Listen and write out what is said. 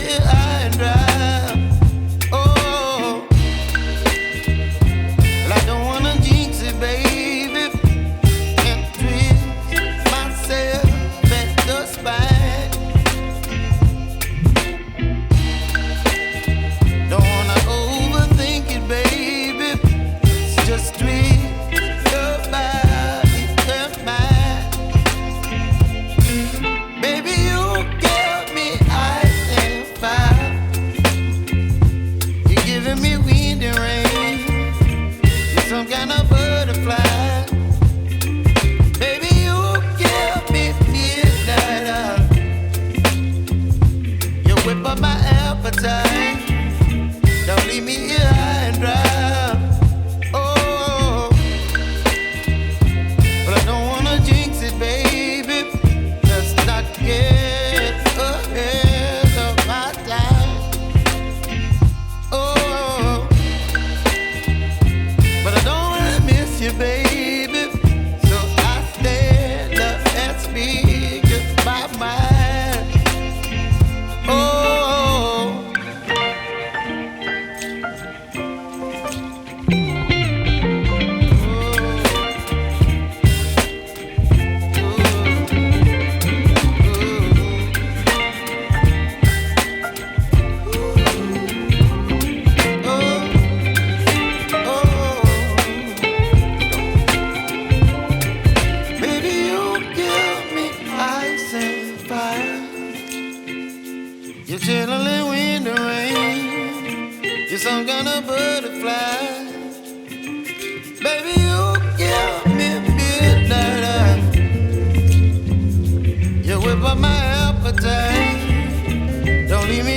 here high and dry. Oh, well, I don't wanna jinx it, baby, and twist myself at the spine. Don't wanna overthink it, baby. It's just twist your body and mine. Baby, you give me ice and fire. You're giving me wind and rain. You're some kind of butterfly. Baby, you give me midnight. You whip up my appetite. Don't leave me here high and dry. Oh, but I don't wanna jinx it, baby. Let's not get ahead of my time. Oh, but I don't wanna miss you, baby. So I stand up and speak my mind. Oh. You're chilling in the rain. You're some kind of butterfly. Baby, you give me midnight. You whip up my appetite. Don't leave me